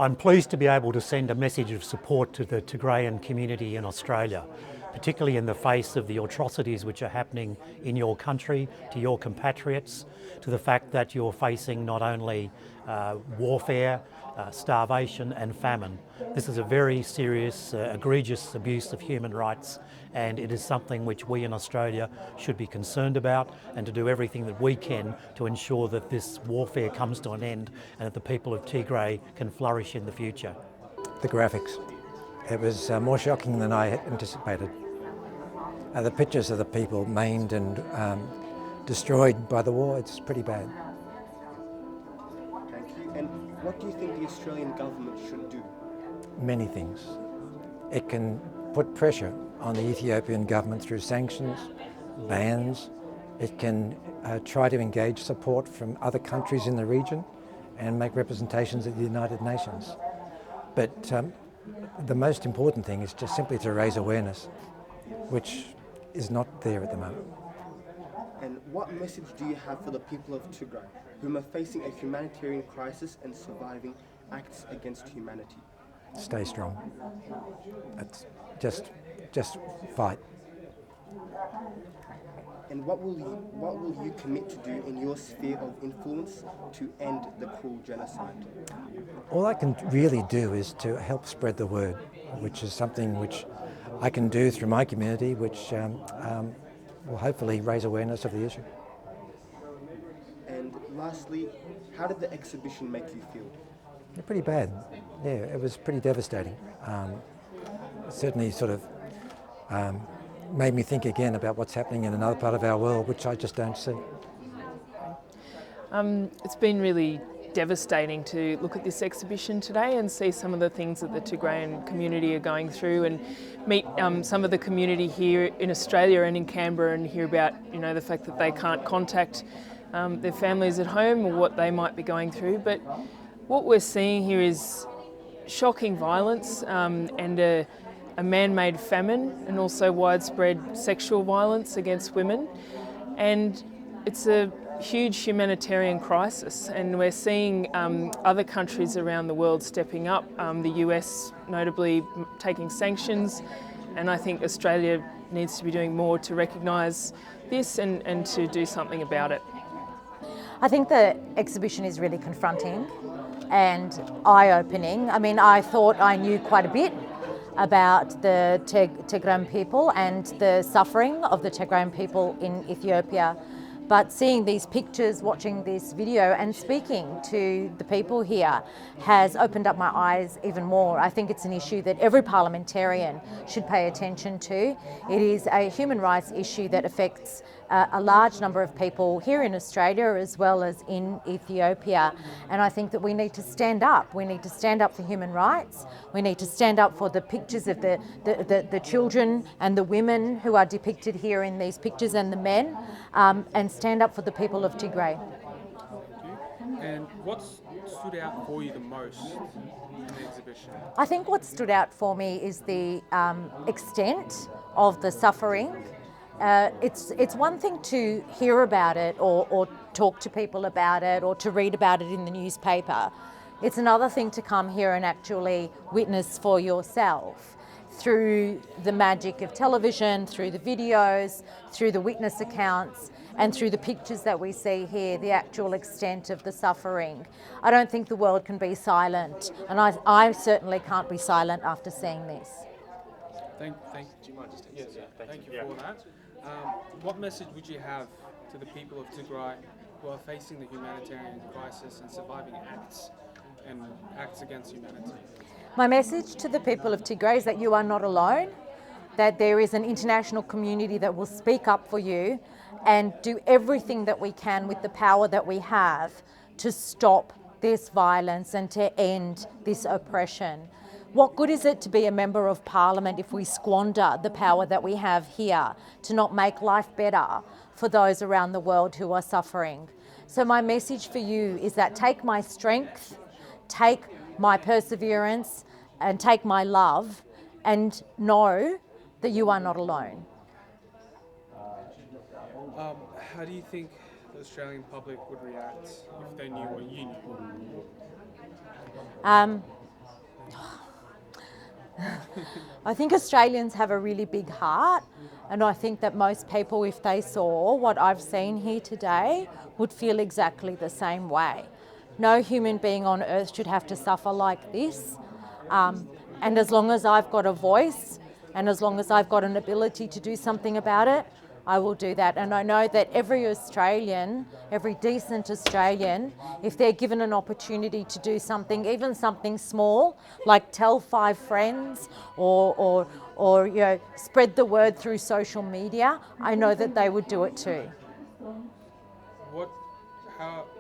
I'm pleased to be able to send a message of support to the Tigrayan community in Australia, particularly in the face of the atrocities which are happening in your country, to your compatriots, to the fact that you're facing not only warfare, starvation and famine. This is a very serious, egregious abuse of human rights, and it is something which we in Australia should be concerned about, and to do everything that we can to ensure that this warfare comes to an end and that the people of Tigray can flourish in the future. The graphics. It was more shocking than I had anticipated. The pictures of the people maimed and destroyed by the war, it's pretty bad. Thank you. And what do you think the Australian government should do? Many things. It can put pressure on the Ethiopian government through sanctions, bans. It can try to engage support from other countries in the region and make representations at the United Nations. But the most important thing is just simply to raise awareness, which is not there at the moment. And what message do you have for the people of Tigray, whom are facing a humanitarian crisis and surviving acts against humanity? Stay strong. It's just fight. And what will you commit to do in your sphere of influence to end the cruel genocide? All I can really do is to help spread the word, which is something which I can do through my community, which will hopefully raise awareness of the issue. And lastly, how did the exhibition make you feel? Pretty bad. Yeah, it was pretty devastating. It certainly sort of made me think again about what's happening in another part of our world, which I just don't see. It's been really devastating to look at this exhibition today and see some of the things that the Tigrayan community are going through, and meet some of the community here in Australia and in Canberra, and hear about the fact that they can't contact their families at home or what they might be going through. But what we're seeing here is shocking violence and a man-made famine, and also widespread sexual violence against women. And it's a huge humanitarian crisis, and we're seeing other countries around the world stepping up, the US notably taking sanctions, and I think Australia needs to be doing more to recognise this and to do something about it. I think the exhibition is really confronting and eye-opening. I mean, I thought I knew quite a bit about the Tigrayan people and the suffering of the Tigrayan people in Ethiopia. But seeing these pictures, watching this video and speaking to the people here has opened up my eyes even more. I think it's an issue that every parliamentarian should pay attention to. It is a human rights issue that affects a large number of people here in Australia as well as in Ethiopia. And I think that we need to stand up. We need to stand up for human rights. We need to stand up for the pictures of the children and the women who are depicted here in these pictures, and the men, and stand up for the people of Tigray. Thank you. And what stood out for you the most in the exhibition? I think what stood out for me is the extent of the suffering. It's one thing to hear about it or talk to people about it or to read about it in the newspaper. It's another thing to come here and actually witness for yourself through the magic of television, through the videos, through the witness accounts, and through the pictures that we see here, the actual extent of the suffering. I don't think the world can be silent, and I certainly can't be silent after seeing this. Thank you for that. What message would you have to the people of Tigray who are facing the humanitarian crisis and surviving acts against humanity? My message to the people of Tigray is that you are not alone, that there is an international community that will speak up for you and do everything that we can with the power that we have to stop this violence and to end this oppression. What good is it to be a member of parliament if we squander the power that we have here to not make life better for those around the world who are suffering? So my message for you is that take my strength, take my perseverance, and take my love, and know that you are not alone. How do you think the Australian public would react if they knew what you knew? I think Australians have a really big heart, and I think that most people, if they saw what I've seen here today, would feel exactly the same way. No human being on earth should have to suffer like this. And as long as I've got a voice and as long as I've got an ability to do something about it, I will do that. And I know that every Australian, every decent Australian, if they're given an opportunity to do something, even something small, like tell 5 friends or you know, spread the word through social media, I know that they would do it too.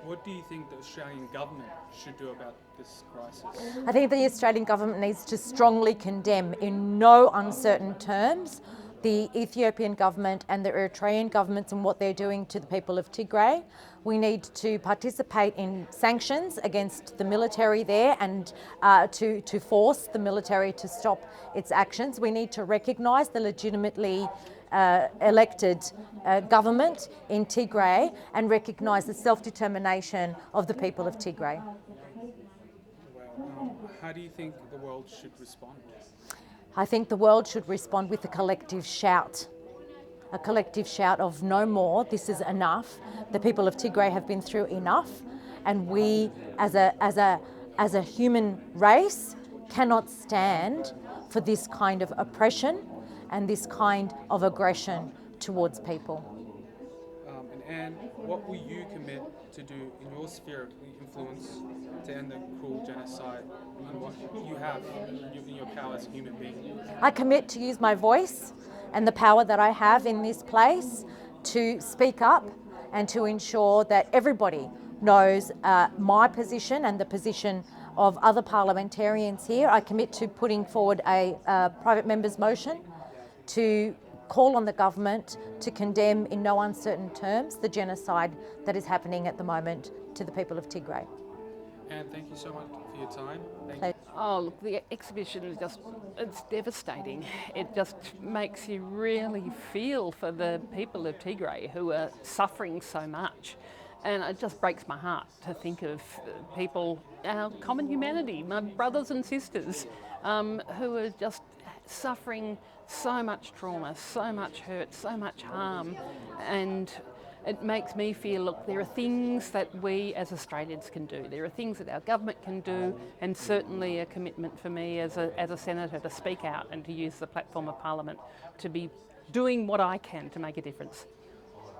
What do you think the Australian government should do about this crisis? I think the Australian government needs to strongly condemn, in no uncertain terms, the Ethiopian government and the Eritrean governments and what they're doing to the people of Tigray. We need to participate in sanctions against the military there and to force the military to stop its actions. We need to recognise the legitimately elected government in Tigray and recognise the self-determination of the people of Tigray. How do you think the world should respond? I think the world should respond with a collective shout of no more, this is enough. The people of Tigray have been through enough, and we as a human race cannot stand for this kind of oppression and this kind of aggression towards people. And what will you commit to do in your sphere of influence to end the cruel genocide and what you have in your power as a human being? I commit to use my voice and the power that I have in this place to speak up and to ensure that everybody knows my position and the position of other parliamentarians here. I commit to putting forward a private member's motion to call on the government to condemn in no uncertain terms the genocide that is happening at the moment to the people of Tigray. And thank you so much for your time. Thank you. Oh, look, the exhibition is it's devastating. It just makes you really feel for the people of Tigray who are suffering so much. And it just breaks my heart to think of people, our common humanity, my brothers and sisters, who are just suffering so much trauma, so much hurt, so much harm. And it makes me feel, look, there are things that we as Australians can do. There are things that our government can do, and certainly a commitment for me as a senator to speak out and to use the platform of Parliament to be doing what I can to make a difference.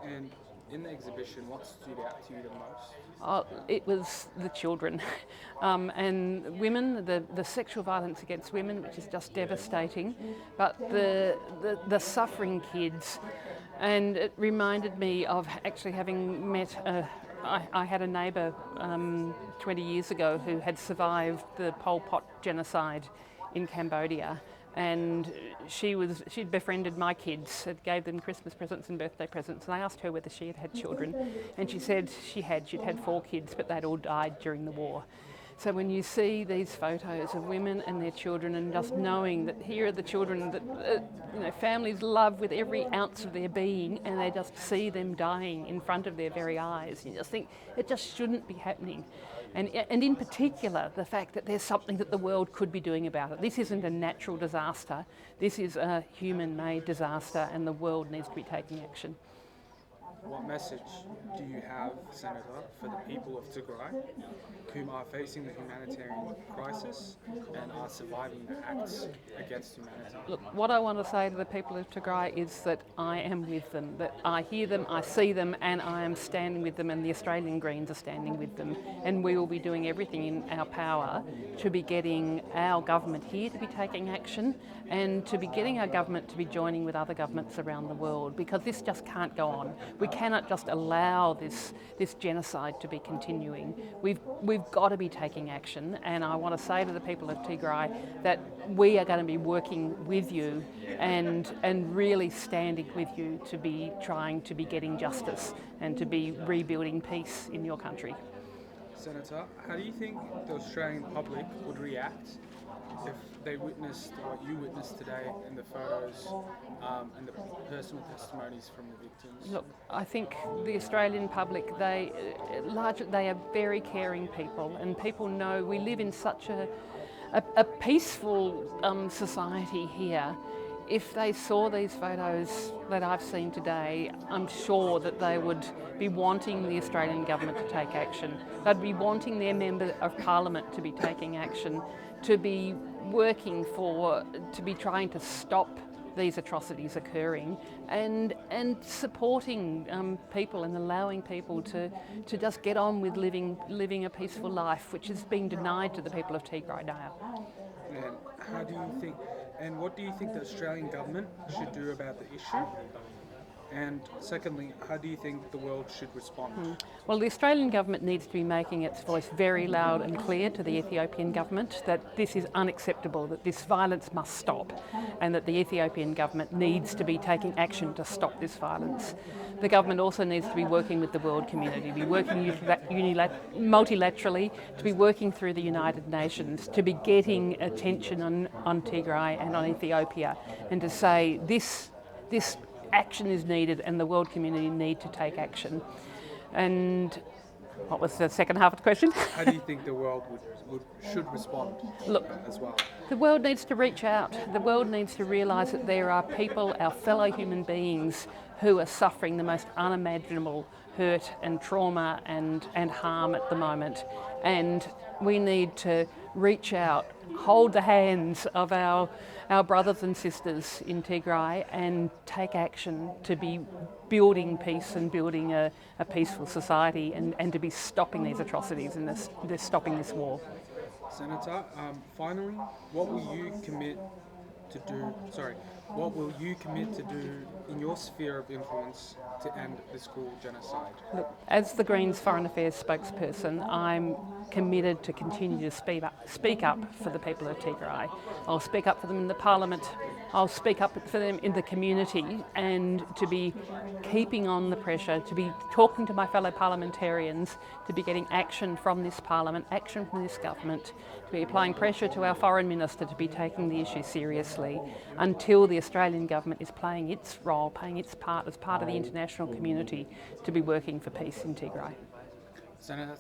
And in the exhibition, what stood out to you the most? Oh, it was the children and women, the sexual violence against women, which is just devastating, but the suffering kids. And it reminded me of actually having met, I had a neighbour 20 years ago who had survived the Pol Pot genocide in Cambodia. And she'd befriended my kids, it gave them Christmas presents and birthday presents, and I asked her whether she had had children, and she said she'd had 4 kids, but they'd all died during the war. So when you see these photos of women and their children, and just knowing that here are the children that families love with every ounce of their being, and they just see them dying in front of their very eyes, you just think it just shouldn't be happening. And in particular, the fact that there's something that the world could be doing about it. This isn't a natural disaster, this is a human-made disaster, and the world needs to be taking action. What message do you have, Senator, for the people of Tigray whom are facing the humanitarian crisis and are surviving the acts against humanity? Look, what I want to say to the people of Tigray is that I am with them, that I hear them, I see them, and I am standing with them, and the Australian Greens are standing with them, and we will be doing everything in our power to be getting our government here to be taking action, and to be getting our government to be joining with other governments around the world, because this just can't go on. We cannot just allow this genocide to be continuing. We've got to be taking action, and I want to say to the people of Tigray that we are going to be working with you and really standing with you to be trying to be getting justice and to be rebuilding peace in your country. Senator, how do you think the Australian public would react if they witnessed what you witnessed today in the photos and the personal testimonies from the victims? Look, I think the Australian public, they are very caring people, and people know we live in such a peaceful society here. If they saw these photos that I've seen today, I'm sure that they would be wanting the Australian government to take action. They'd be wanting their Member of Parliament to be taking action, to be working to be trying to stop these atrocities occurring, and supporting people and allowing people to just get on with living a peaceful life, which is being denied to the people of Tigray now. And how do you think, and what do you think the Australian government should do about the issue? And secondly, how do you think the world should respond? Well, the Australian government needs to be making its voice very loud and clear to the Ethiopian government that this is unacceptable, that this violence must stop, and that the Ethiopian government needs to be taking action to stop this violence. The government also needs to be working with the world community, be working multilaterally, to be working through the United Nations, to be getting attention on Tigray and on Ethiopia, and to say this action is needed and the world community need to take action. And what was the second half of the question? How do you think the world should respond? Look, as well? The world needs to reach out. The world needs to realise that there are people, our fellow human beings, who are suffering the most unimaginable hurt and trauma and harm at the moment. And we need to reach out, hold the hands of our brothers and sisters in Tigray and take action to be building peace and building a peaceful society, and to be stopping these atrocities and stopping this war. Senator, finally, what will you commit to do? What will you commit to do in your sphere of influence to end the school genocide? Look, as the Greens Foreign Affairs spokesperson, I'm committed to continue to speak up for the people of Tigray. I'll speak up for them in the Parliament. I'll speak up for them in the community, and to be keeping on the pressure, to be talking to my fellow parliamentarians, to be getting action from this Parliament, action from this government, to be applying pressure to our Foreign Minister to be taking the issue seriously, until the Australian government is playing its role, playing its part as part of the international community to be working for peace in Tigray. Senator,